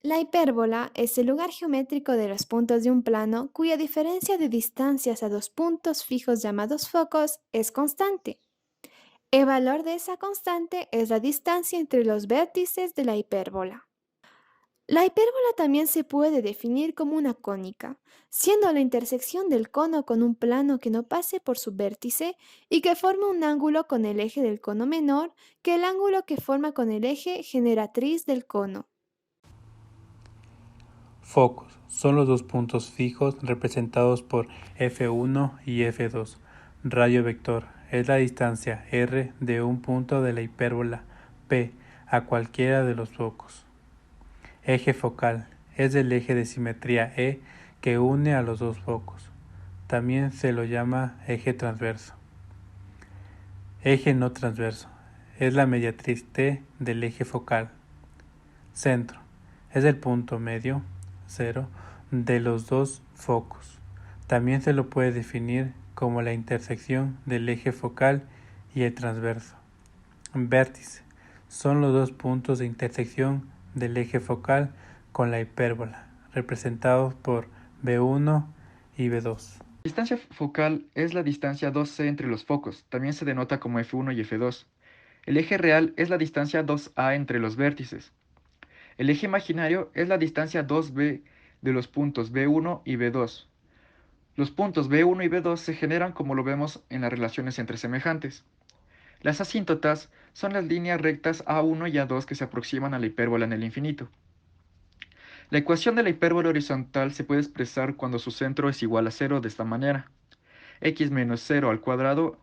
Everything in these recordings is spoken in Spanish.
La hipérbola es el lugar geométrico de los puntos de un plano cuya diferencia de distancias a dos puntos fijos llamados focos es constante. El valor de esa constante es la distancia entre los vértices de la hipérbola. La hipérbola también se puede definir como una cónica, siendo la intersección del cono con un plano que no pase por su vértice y que forma un ángulo con el eje del cono menor que el ángulo que forma con el eje generatriz del cono. Focos son los dos puntos fijos representados por F1 y F2. Radio vector es la distancia r de un punto de la hipérbola P a cualquiera de los focos. Eje focal es el eje de simetría E que une a los dos focos. También se lo llama eje transverso. Eje no transverso es la mediatriz T del eje focal. Centro es el punto medio, 0, de los dos focos. También se lo puede definir como la intersección del eje focal y el transverso. Vértice son los dos puntos de intersección del eje focal con la hipérbola, representados por B1 y B2. La distancia focal es la distancia 2c entre los focos, también se denota como F1 y F2. El eje real es la distancia 2a entre los vértices. El eje imaginario es la distancia 2b de los puntos B1 y B2. Los puntos B1 y B2 se generan como lo vemos en las relaciones entre semejantes. Las asíntotas son las líneas rectas A1 y A2 que se aproximan a la hipérbola en el infinito. La ecuación de la hipérbola horizontal se puede expresar cuando su centro es igual a 0 de esta manera. X menos 0 al cuadrado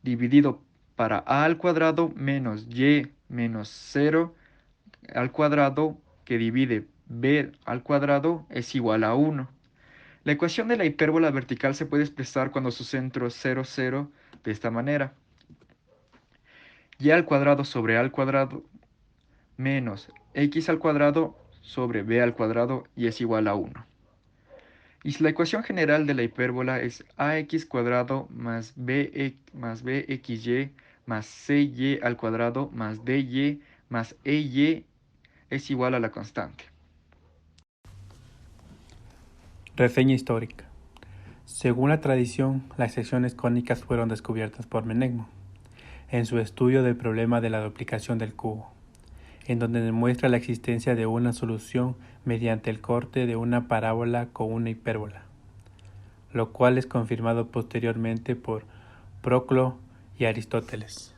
dividido para a al cuadrado menos y menos 0 al cuadrado que divide b al cuadrado es igual a 1. La ecuación de la hipérbola vertical se puede expresar cuando su centro es 0, 0 de esta manera. Y al cuadrado sobre a al cuadrado menos x al cuadrado sobre b al cuadrado y es igual a 1. Y la ecuación general de la hipérbola es ax cuadrado más bxy más cy al cuadrado más dy más ey es igual a la constante. Reseña histórica. Según la tradición, las secciones cónicas fueron descubiertas por Menegmo en su estudio del problema de la duplicación del cubo, en donde demuestra la existencia de una solución mediante el corte de una parábola con una hipérbola, lo cual es confirmado posteriormente por Proclo y Aristóteles.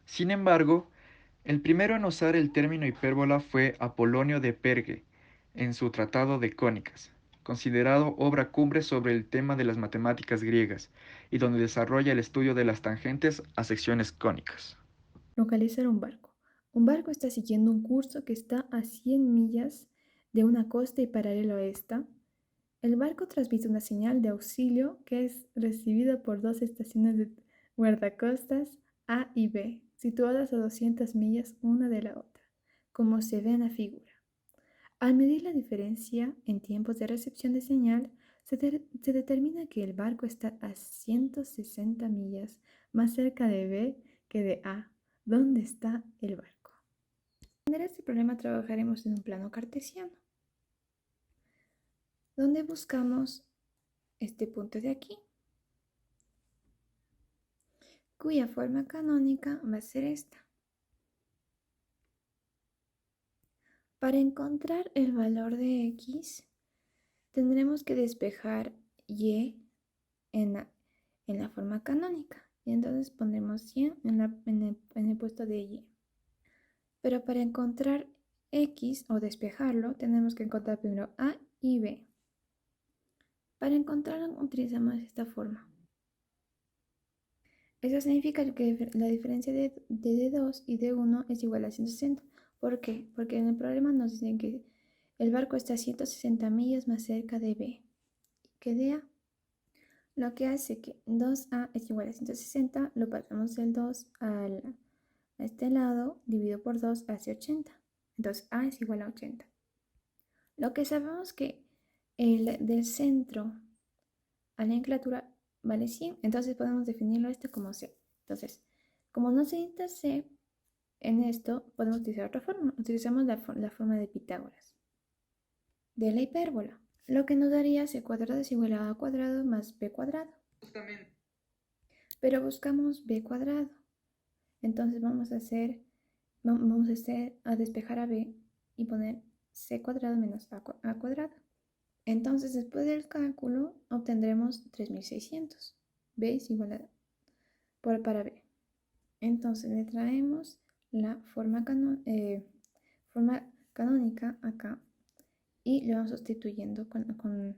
Sin embargo, el primero en usar el término hipérbola fue Apolonio de Perge en su Tratado de Cónicas, considerado obra cumbre sobre el tema de las matemáticas griegas y donde desarrolla el estudio de las tangentes a secciones cónicas. Localizar un barco. Un barco está siguiendo un curso que está a 100 millas de una costa y paralelo a esta. El barco transmite una señal de auxilio que es recibida por dos estaciones de guardacostas A y B, situadas a 200 millas una de la otra, como se ve en la figura. Al medir la diferencia en tiempos de recepción de señal, se determina que el barco está a 160 millas más cerca de B que de A, donde está el barco. Para entender este problema trabajaremos en un plano cartesiano, donde buscamos este punto de aquí, cuya forma canónica va a ser esta. Para encontrar el valor de x, tendremos que despejar y en la forma canónica. Y entonces pondremos 100 en el puesto de y. Pero para encontrar x o despejarlo, tenemos que encontrar primero a y b. Para encontrarlo utilizamos esta forma. Eso significa que la diferencia de D2 y D1 es igual a 160. ¿Por qué? Porque en el problema nos dicen que el barco está a 160 millas más cerca de B que de A. Lo que hace que 2A es igual a 160, lo pasamos del 2 a este lado, dividido por 2 hace 80. Entonces A es igual a 80. Lo que sabemos que el del centro a la enclatura vale 100, entonces podemos definirlo este como C. Entonces, como no se necesita C, En esto podemos utilizar otra forma. Utilizamos la forma de Pitágoras de la hipérbola, lo que nos daría c cuadrado es igual a cuadrado más b cuadrado. Justamente. Pero buscamos b cuadrado. Entonces vamos a despejar a b y poner c cuadrado menos a cuadrado. Entonces, después del cálculo, obtendremos 3600. B es igual a para B. Entonces, le traemos la forma canónica acá y le vamos sustituyendo con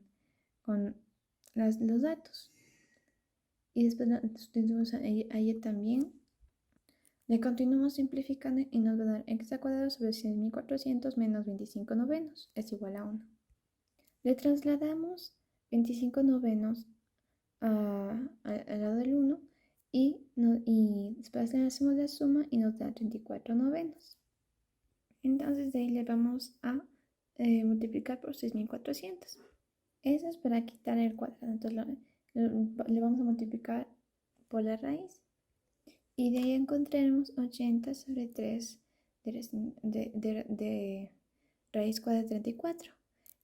los datos. Y después sustituimos a ella también. Le continuamos simplificando y nos va a dar x al cuadrado sobre 100.400 menos 25 novenos es igual a 1. Le trasladamos 25 novenos al lado del 1 y después le hacemos la suma y nos da 34 novenos. Entonces de ahí le vamos a multiplicar por 6.400. Eso es para quitar el cuadrado. Entonces le vamos a multiplicar por la raíz. Y de ahí encontraremos 80 sobre 3 de raíz cuadrada de 34.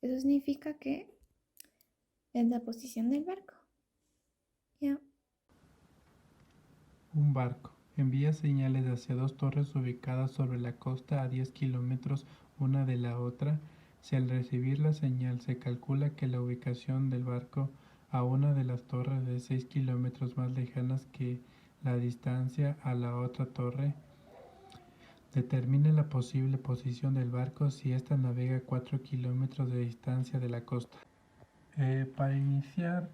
Eso significa que es la posición del barco. ¿Ya? Un barco envía señales hacia dos torres ubicadas sobre la costa a 10 kilómetros una de la otra. Si al recibir la señal se calcula que la ubicación del barco a una de las torres es 6 kilómetros más lejanas que la distancia a la otra torre, determine la posible posición del barco si ésta navega 4 kilómetros de distancia de la costa. Para iniciar,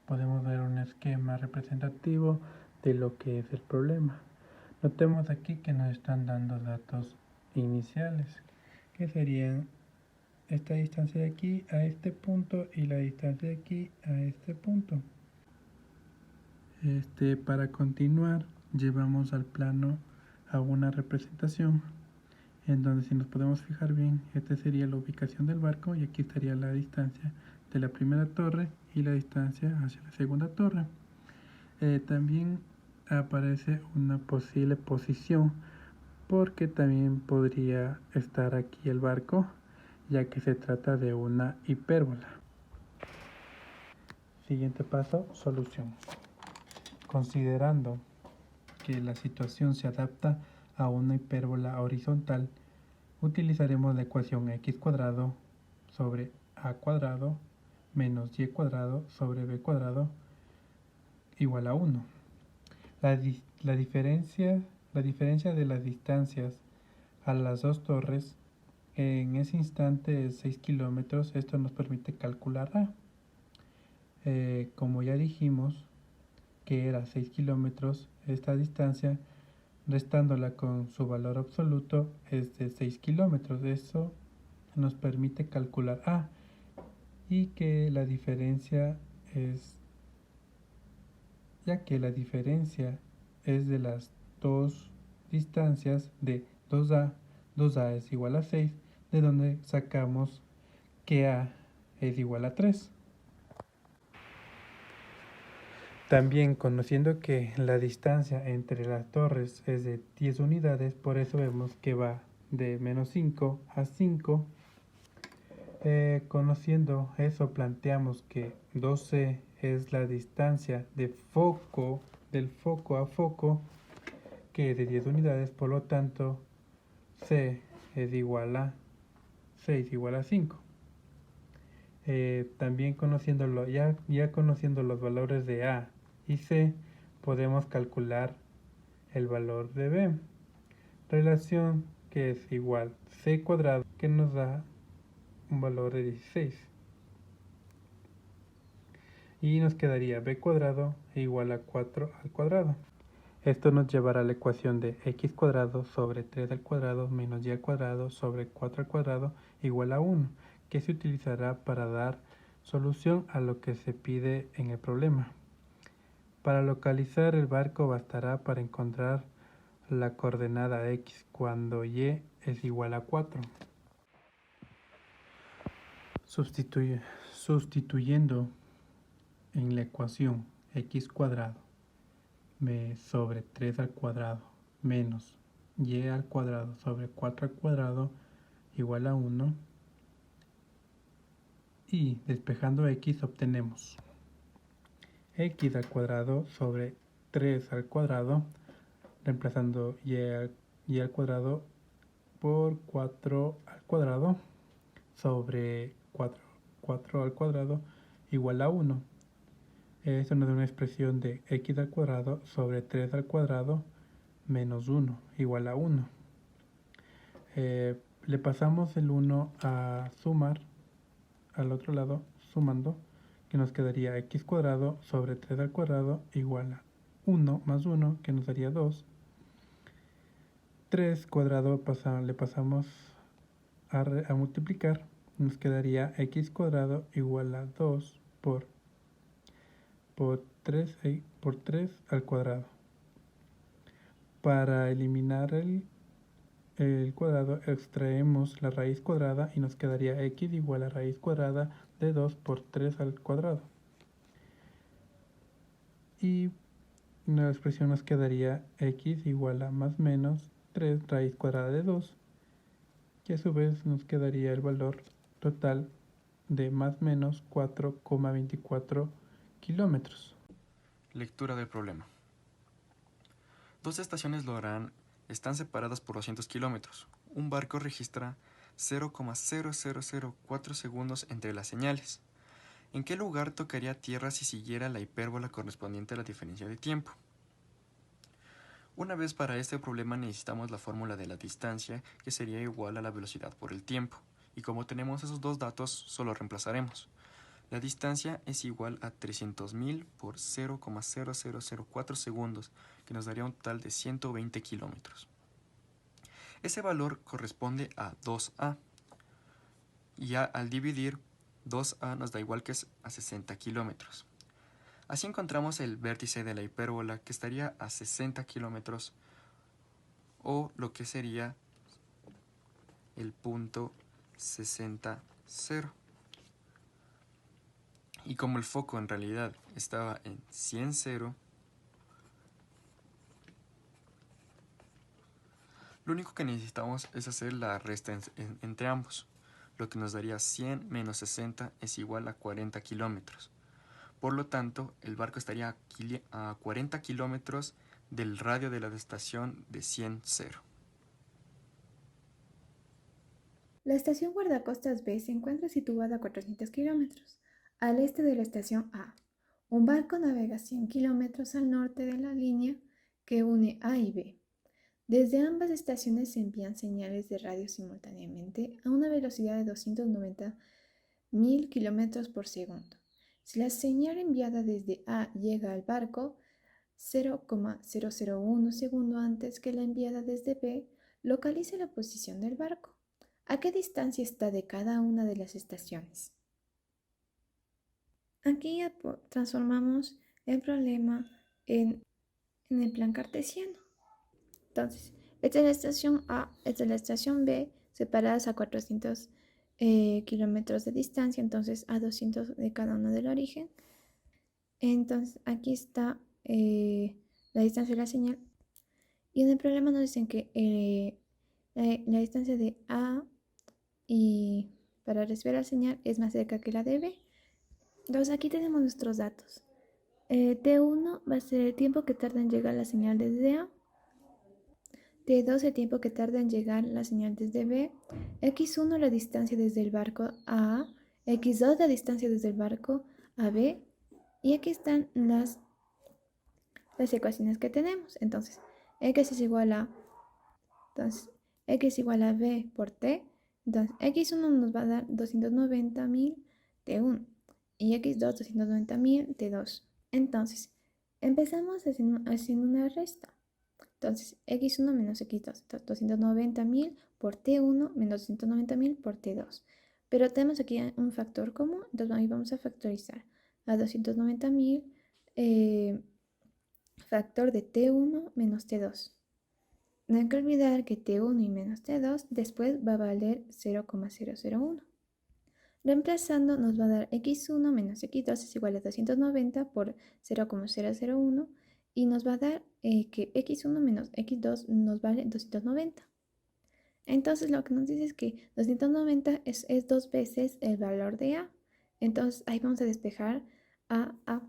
podemos ver un esquema representativo de lo que es el problema. Notemos aquí que nos están dando datos iniciales, que serían esta distancia de aquí a este punto y la distancia de aquí a este punto. Para continuar, llevamos al plano a una representación en donde, si nos podemos fijar bien, esta sería la ubicación del barco y aquí estaría la distancia de la primera torre y la distancia hacia la segunda torre. También aparece una posible posición, porque también podría estar aquí el barco, ya que se trata de una hipérbola. Siguiente paso, solución. Considerando que la situación se adapta a una hipérbola horizontal, utilizaremos la ecuación x cuadrado sobre a cuadrado menos y cuadrado sobre b cuadrado igual a 1. La diferencia de las distancias a las dos torres en ese instante es 6 kilómetros. Esto nos permite calcular A. Como ya dijimos que era 6 kilómetros, esta distancia, restándola con su valor absoluto, es de 6 kilómetros. Eso nos permite calcular A, y que la diferencia es, ya que la diferencia es de las dos distancias de 2A, 2A es igual a 6, de donde sacamos que A es igual a 3. También, conociendo que la distancia entre las torres es de 10 unidades, por eso vemos que va de menos 5 a 5. Conociendo eso, planteamos que 2C es la distancia del foco a foco, que es de 10 unidades, por lo tanto C es igual a 6 igual a 5. También conociéndolo, ya conociendo los valores de A y C, podemos calcular el valor de B. Relación que es igual C cuadrado, que nos da un valor de 16. Y nos quedaría B cuadrado igual a 4 al cuadrado. Esto nos llevará a la ecuación de x cuadrado sobre 3 al cuadrado menos y al cuadrado sobre 4 al cuadrado igual a 1, que se utilizará para dar solución a lo que se pide en el problema. Para localizar el barco bastará para encontrar la coordenada x cuando y es igual a 4. Sustituyendo en la ecuación x cuadrado sobre 3 al cuadrado menos y al cuadrado sobre 4 al cuadrado igual a 1. Y despejando x obtenemos x al cuadrado sobre 3 al cuadrado, reemplazando y al cuadrado por 4 al cuadrado sobre 4 al cuadrado igual a 1. Esto nos da una expresión de x al cuadrado sobre 3 al cuadrado menos 1 igual a 1. Le pasamos el 1 a sumar al otro lado, sumando, que nos quedaría x cuadrado sobre 3 al cuadrado igual a 1 más 1, que nos daría 2. 3 cuadrado le pasamos a multiplicar, nos quedaría x cuadrado igual a 2 por 3 al cuadrado. Para eliminar el cuadrado extraemos la raíz cuadrada y nos quedaría x igual a raíz cuadrada de 2 por 3 al cuadrado. Y la expresión nos quedaría x igual a más menos 3 raíz cuadrada de 2, que a su vez nos quedaría el valor total de más menos 4,24 kilómetros. Lectura del problema. Dos estaciones Loran están separadas por 200 kilómetros. Un barco registra 0,0004 segundos entre las señales. ¿En qué lugar tocaría tierra si siguiera la hipérbola correspondiente a la diferencia de tiempo? Una vez para este problema necesitamos la fórmula de la distancia, que sería igual a la velocidad por el tiempo. Y como tenemos esos dos datos, solo reemplazaremos. La distancia es igual a 300.000 por 0,0004 segundos, que nos daría un total de 120 kilómetros. Ese valor corresponde a 2a. Y al dividir, 2a nos da igual que es a 60 kilómetros. Así encontramos el vértice de la hipérbola, que estaría a 60 kilómetros, o lo que sería el punto 60, 0. Y como el foco en realidad estaba en 100, 0, lo único que necesitamos es hacer la resta entre ambos, lo que nos daría 100 menos 60 es igual a 40 kilómetros. Por lo tanto, el barco estaría a 40 kilómetros del radio de la estación de 100, 0. La estación guardacostas B se encuentra situada a 400 kilómetros al este de la estación A. Un barco navega 100 kilómetros al norte de la línea que une A y B. Desde ambas estaciones se envían señales de radio simultáneamente a una velocidad de 290.000 kilómetros por segundo. Si la señal enviada desde A llega al barco 0,001 segundo antes que la enviada desde B, localice la posición del barco. ¿A qué distancia está de cada una de las estaciones? Aquí ya transformamos el problema en el plan cartesiano. Entonces, esta es la estación A, esta es la estación B, separadas a 400 kilómetros de distancia, entonces a 200 de cada uno del origen. Entonces, aquí está la distancia de la señal. Y en el problema nos dicen que la distancia de A y para recibir la señal es más cerca que la de B. Entonces aquí tenemos nuestros datos. T1 va a ser el tiempo que tarda en llegar la señal desde A. T2 el tiempo que tarda en llegar la señal desde B. X1 la distancia desde el barco a A. X2 la distancia desde el barco a B. Y aquí están las ecuaciones que tenemos. Entonces, X es igual a B por T. Entonces, X1 nos va a dar 290.000 T1 y X2 290.000 T2. Entonces, empezamos haciendo una resta. Entonces, X1 menos X2, 290.000 por T1 menos 290.000 por T2. Pero tenemos aquí un factor común, entonces ahí vamos a factorizar a 290.000 factor de T1 menos T2. No hay que olvidar que T1 y menos T2 después va a valer 0,001. Reemplazando nos va a dar X1 menos X2 es igual a 290 por 0,001 y nos va a dar que x1 menos x2 nos vale 290. Entonces lo que nos dice es que 290 es 2 veces el valor de a. Entonces ahí vamos a despejar a.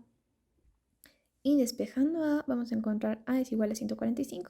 Y despejando a vamos a encontrar a es igual a 145.